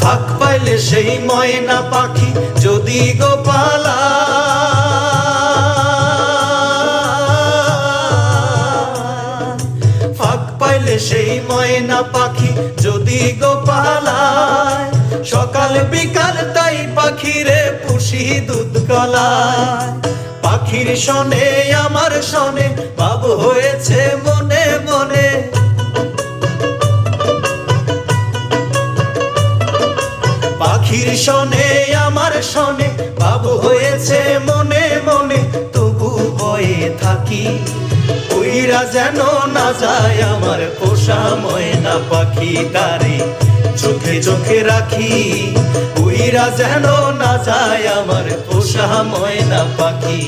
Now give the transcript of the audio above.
ফাঁক পাইলে সেই ময়না পাখি যদি গো পালায়, ফাঁক পাইলে সেই ময়না পাখি যদি গো পালায়, সকাল বিকাল তাই পাখিরে পুষি দুধ গলায়। পাখির শনে আমার শনে ভাব হয়েছে মনে মনে, পাখির শনে আমার শনে ভাব হয়েছে মনে মনে। তবু ভয়ে থাকি উইরা যেন না যায় আমার পোষা ময়না পাখি, তারে চোখে চোখে রাখি উইরা যেন না যায় আমার পোষা ময়না পাখি।